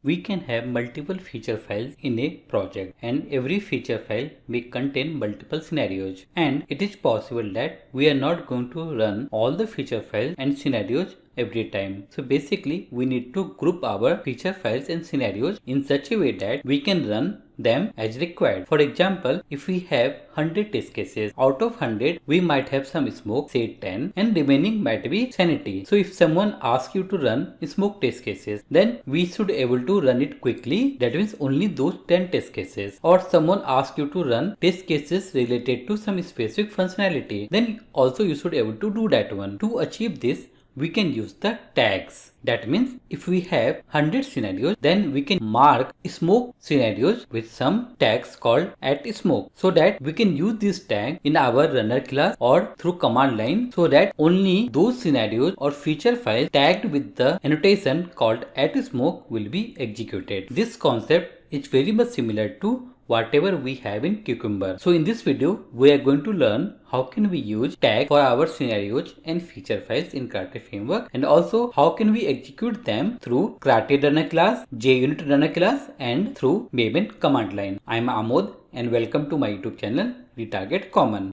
We can have multiple feature files in a project, and every feature file may contain multiple scenarios, and it is possible that we are not going to run all the feature files and scenarios every time. So basically we need to group our feature files and scenarios in such a way that we can run them as required. For example, if we have 100 test cases, out of 100 we might have some smoke, say 10, and remaining might be sanity. So if someone asks you to run smoke test cases, then we should able to run it quickly, that means only those 10 test cases. Or someone asks you to run test cases related to some specific functionality, then also you should able to do that one. To achieve this, we can use the tags. That means if we have 100 scenarios, then we can mark smoke scenarios with some tags called @smoke, so that we can use this tag in our runner class or through command line, so that only those scenarios or feature files tagged with the annotation called @smoke will be executed. This concept is very much similar to whatever we have in Cucumber. So in this video, we are going to learn how can we use tags for our scenarios and feature files in Karate framework, and also how can we execute them through Karate runner class, JUnit runner class, and through Maven command line. I am Amod and welcome to my YouTube channel Retarget Common.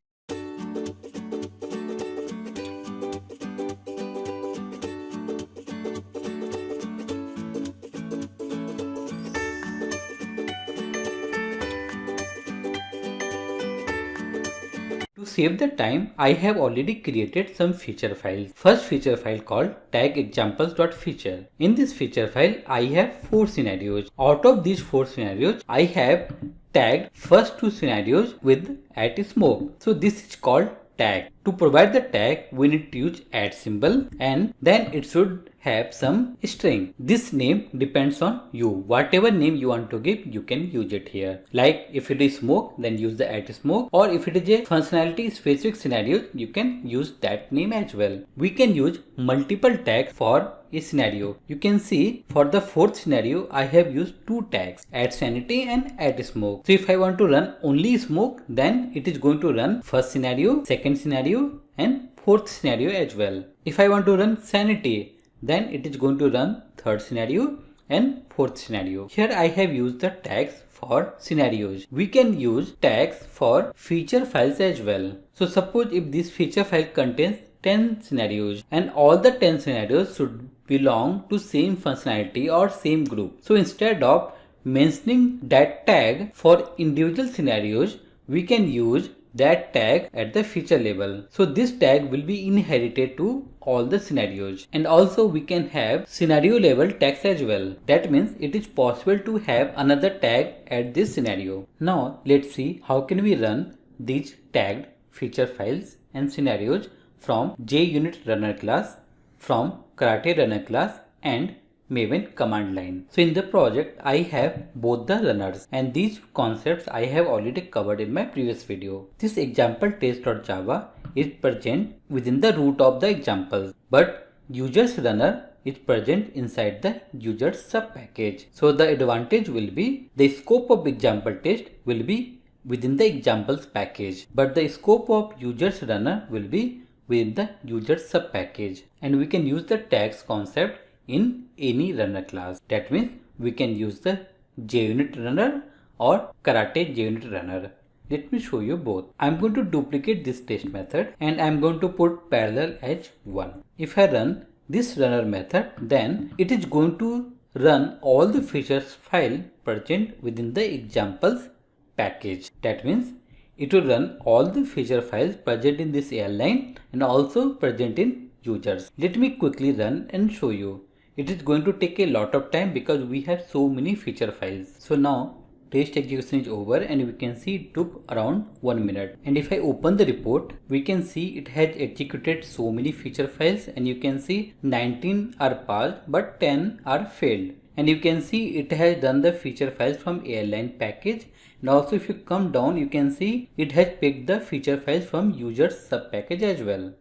To save the time, I have already created some feature files. First feature file called tag_examples.feature. In this feature file, I have 4 scenarios. Out of these 4 scenarios, I have tagged first 2 scenarios with @smoke. So this is called tag. To provide the tag, we need to use @symbol, and then it should have some string. This name depends on you. Whatever name you want to give, you can use it here. Like if it is smoke, then use the @smoke, or if it is a functionality specific scenario, you can use that name as well. We can use multiple tags for a scenario. You can see for the 4th scenario, I have used 2 tags, @sanity and @smoke. So if I want to run only smoke, then it is going to run first scenario, second scenario, and 4th scenario as well. If I want to run sanity, then it is going to run 3rd scenario and 4th scenario. Here I have used the tags for scenarios. We can use tags for feature files as well. So suppose if this feature file contains 10 scenarios, and all the 10 scenarios should belong to same functionality or same group. So instead of mentioning that tag for individual scenarios, we can use that tag at the feature level. So this tag will be inherited to all the scenarios, and also we can have scenario level tags as well. That means it is possible to have another tag at this scenario. Now let's see how can we run these tagged feature files and scenarios from JUnit runner class, from Karate runner class, and Maven command line. So in the project, I have both the runners, and these concepts I have already covered in my previous video. This example test.java is present within the root of the examples, but users runner is present inside the users sub package. So the advantage will be the scope of example test will be within the examples package, but the scope of users runner will be within the user sub package, and we can use the tags concept in any runner class. That means we can use the JUnit runner or Karate JUnit runner. Let me show you both. I'm going to duplicate this test method, and I'm going to put parallel as 1. If I run this runner method, then it is going to run all the features file present within the examples package. That means it will run all the feature files present in this airline and also present in users. Let me quickly run and show you. It is going to take a lot of time because we have so many feature files. So now test execution is over, and we can see it took around 1 minute. And if I open the report, we can see it has executed so many feature files, and you can see 19 are passed but 10 are failed. And you can see it has done the feature files from airline package, and also if you come down, you can see it has picked the feature files from users sub package as well.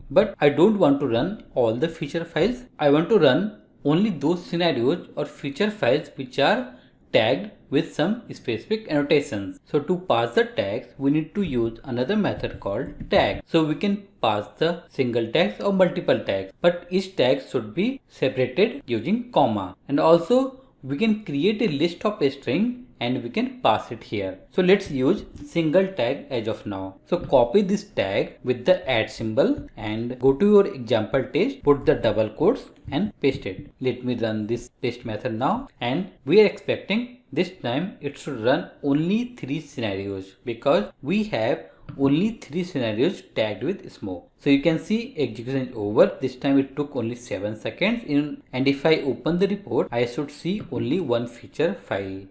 But I don't want to run all the feature files. I want to run only those scenarios or feature files which are tagged with some specific annotations. So to pass the tags, we need to use another method called tag. So we can pass the single tags or multiple tags, but each tag should be separated using comma. And also we can create a list of a string and we can pass it here. So let's use single tag as of now. So copy this tag with the add symbol and go to your example test, put the double quotes and paste it. Let me run this test method now, and we are expecting this time it should run only 3 scenarios because we have only 3 scenarios tagged with smoke. So you can see execution is over. This time it took only 7 seconds and if I open the report, I should see only one feature file.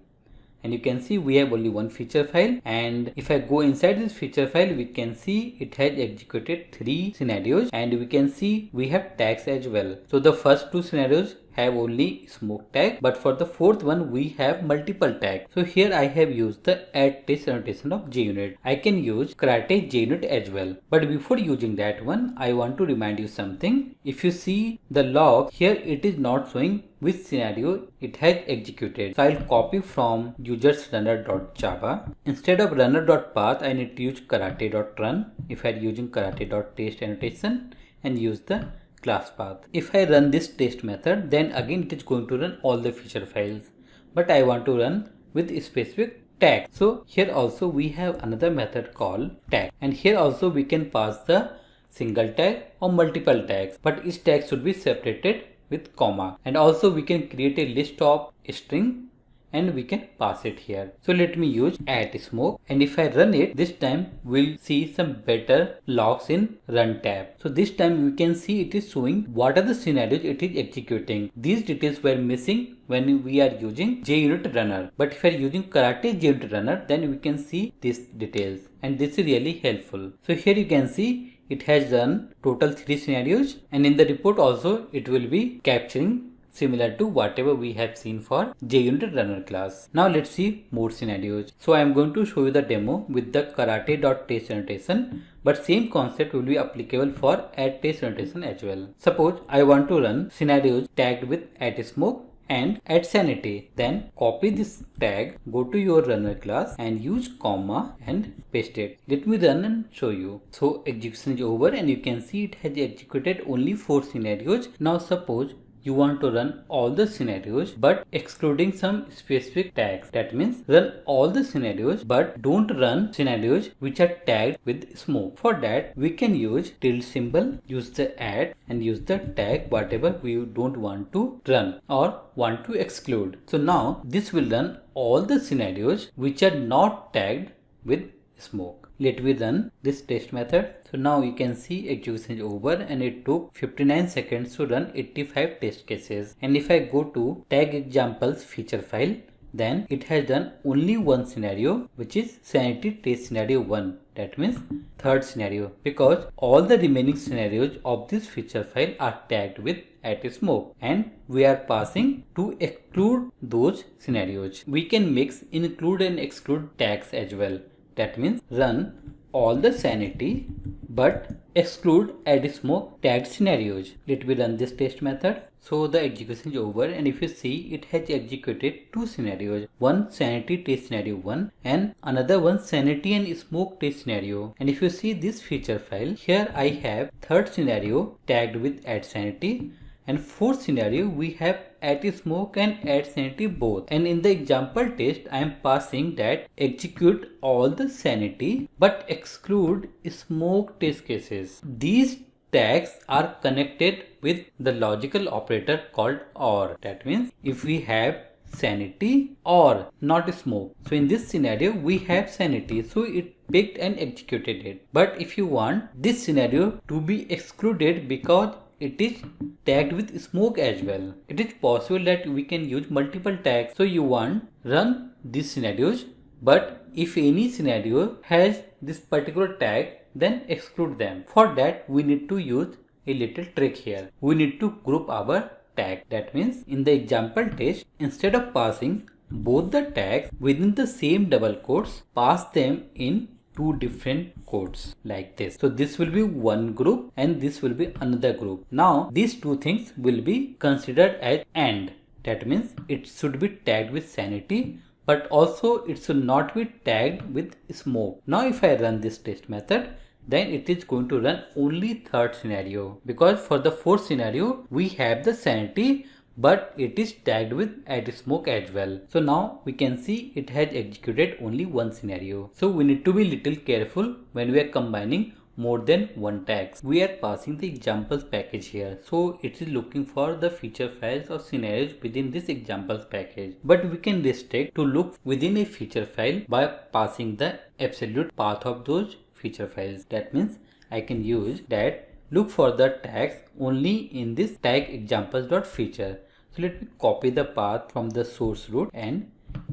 And you can see we have only one feature file, and if I go inside this feature file, we can see it has executed 3 scenarios and we can see we have tags as well. So the first 2 scenarios have only smoke tag, but for the fourth one we have multiple tags. So here I have used the add test annotation of JUnit. I can use Karate JUnit as well, but before using that one, I want to remind you something. If you see the log here, it is not showing which scenario it has executed. So I'll copy from users runner.java. Instead of runner.path, I need to use karate.run if I'm using karate.test annotation and use the class path. If I run this test method, then again it is going to run all the feature files, but I want to run with a specific tag. So here also we have another method called tag, and here also we can pass the single tag or multiple tags, but each tag should be separated with comma, and also we can create a list of string and we can pass it here. So let me use add smoke, and if I run it, this time we'll see some better logs in run tab. So this time we can see it is showing what are the scenarios it is executing. These details were missing when we are using JUnit runner, but if we are using Karate JUnit runner, then we can see these details, and this is really helpful. So here you can see it has done total 3 scenarios, and in the report also it will be capturing similar to whatever we have seen for JUnit runner class. Now let's see more scenarios. So I am going to show you the demo with the karate.test annotation, but same concept will be applicable for add test annotation as well. Suppose I want to run scenarios tagged with add smoke and add sanity. Then copy this tag, go to your runner class and use comma and paste it. Let me run and show you. So execution is over and you can see it has executed only 4 scenarios. Now suppose you want to run all the scenarios but excluding some specific tags. That means run all the scenarios but don't run scenarios which are tagged with smoke. For that we can use tilde symbol, use the add and use the tag whatever we don't want to run or want to exclude. So now this will run all the scenarios which are not tagged with smoke. Let me run this test method. So now you can see execution is over and it took 59 seconds to run 85 test cases. And if I go to tag examples feature file, then it has done only one scenario, which is sanity test scenario 1. That means third scenario, because all the remaining scenarios of this feature file are tagged with at smoke and we are passing to exclude those scenarios. We can mix include and exclude tags as well. That means run all the sanity but exclude add smoke tagged scenarios. Let me run this test method. So the execution is over and if you see it has executed 2 scenarios. One sanity test scenario 1 and another one sanity and smoke test scenario. And if you see this feature file, here I have third scenario tagged with add sanity, and fourth scenario we have add smoke and add sanity both. And in the example test I am passing that execute all the sanity but exclude smoke test cases. These tags are connected with the logical operator called OR. That means if we have sanity or not smoke. So in this scenario we have sanity, so it picked and executed it. But if you want this scenario to be excluded because it is tagged with smoke as well, it is possible that we can use multiple tags. So you want run these scenarios, but if any scenario has this particular tag, then exclude them. For that we need to use a little trick here. We need to group our tag. That means in the example test, instead of passing both the tags within the same double quotes, pass them in 2 different quotes like this. So this will be one group and this will be another group. Now these 2 things will be considered as AND. That means it should be tagged with sanity, but also it should not be tagged with smoke. Now if I run this test method, then it is going to run only third scenario, because for the fourth scenario we have the sanity but it is tagged with @smoke as well. So now we can see it has executed only one scenario. So we need to be little careful when we are combining more than one tags. We are passing the examples package here, so it is looking for the feature files or scenarios within this examples package. But we can restrict to look within a feature file by passing the absolute path of those feature files. That means I can use that look for the tags only in this tag examples.feature. So let me copy the path from the source root and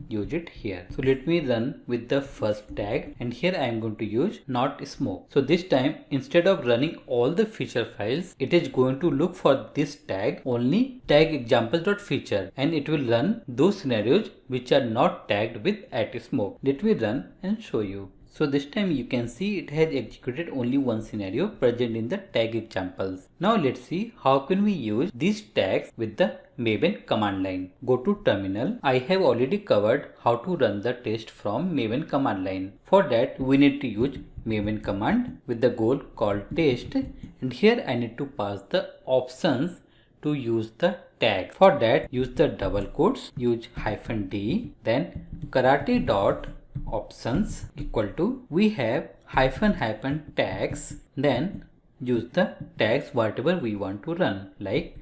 use it here. So let me run with the first tag, and here I am going to use not smoke. So this time, instead of running all the feature files, it is going to look for this tag only tag examples.feature, and it will run those scenarios which are not tagged with @smoke. Let me run and show you. So this time you can see it has executed only one scenario present in the tag examples. Now let's see how can we use these tags with the Maven command line. Go to terminal. I have already covered how to run the test from Maven command line. For that we need to use Maven command with the goal called test, and here I need to pass the options to use the tag. For that use the double quotes, use -d, then karate dot options equal to we have -- tags, then use the tags whatever we want to run, like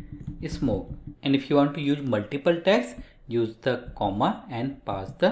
smoke. And if you want to use multiple tags, use the comma and pass the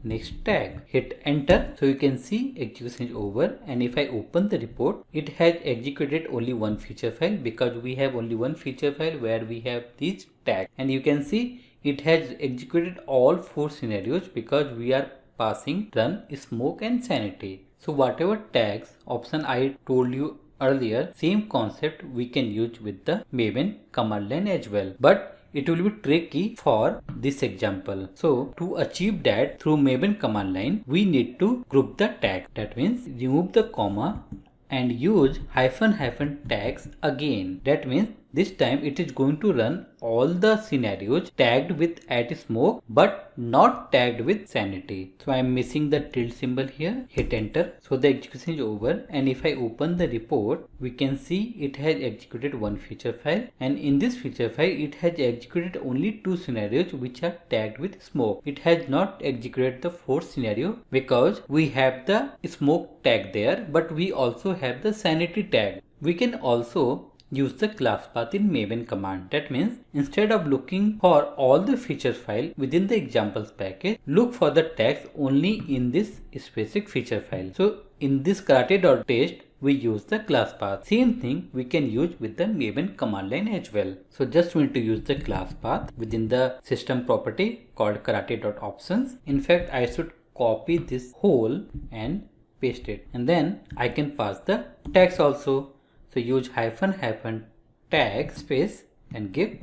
next tag. Hit enter. So you can see execution is over, and if I open the report, it has executed only one feature file because we have only one feature file where we have these tags. And you can see it has executed all 4 scenarios because we are passing run, smoke and sanity. So whatever tags option I told you earlier, same concept we can use with the Maven command line as well, but it will be tricky for this example. So to achieve that through Maven command line, we need to group the tag. That means remove the comma and use -- tags again. That means this time it is going to run all the scenarios tagged with @smoke but not tagged with sanity. So I am missing the tilde symbol here. Hit enter. So the execution is over, and if I open the report, we can see it has executed one feature file, and in this feature file it has executed only 2 scenarios which are tagged with smoke. It has not executed the 4th scenario because we have the smoke tag there, but we also have the sanity tag. We can also use the class path in Maven command. That means instead of looking for all the features file within the examples package, look for the tags only in this specific feature file. So in this karate.test, we use the class path. Same thing we can use with the Maven command line as well. So just we need to use the class path within the system property called karate.options. In fact, I should copy this whole and paste it, and then I can pass the tags also. So use -- tag space and give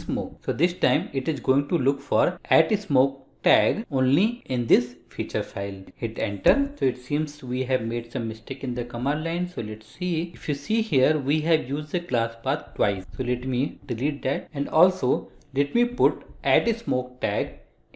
@smoke. So this time it is going to look for @smoke tag only in this feature file. Hit enter. So it seems we have made some mistake in the command line. So let's see. If you see here, we have used the class path twice. So let me delete that, and also let me put @smoke tag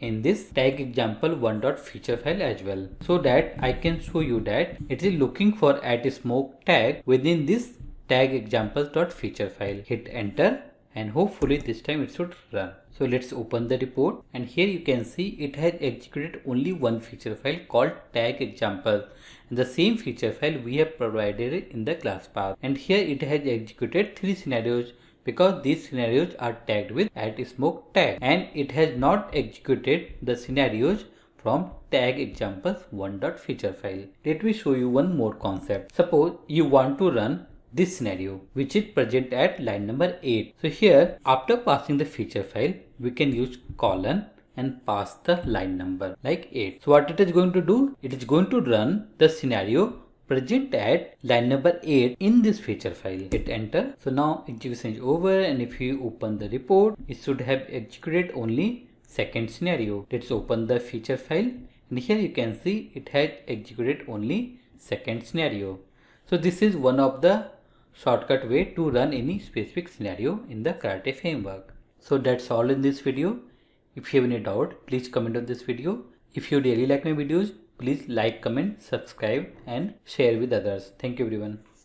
in this tag example 1.feature file as well, so that I can show you that it is looking for @smoke tag within this tag examples.feature file. Hit enter, and hopefully this time it should run. So let's open the report, and here you can see it has executed only one feature file called tag example, and the same feature file we have provided in the class path, and here it has executed 3 scenarios because these scenarios are tagged with @smoke tag, and it has not executed the scenarios from tag examples 1.feature file. Let me show you one more concept. Suppose you want to run this scenario which is present at line number 8. So here, after passing the feature file, we can use colon and pass the line number like 8. So what it is going to do? It is going to run the scenario present at line number 8 in this feature file. Hit enter. So now execution is over, and if you open the report, it should have executed only second scenario. Let's open the feature file, and here you can see it has executed only second scenario. So this is one of the shortcut way to run any specific scenario in the Karate framework. So that's all in this video. If you have any doubt, please comment on this video. If you really like my videos, please like, comment, subscribe and share with others. Thank you everyone.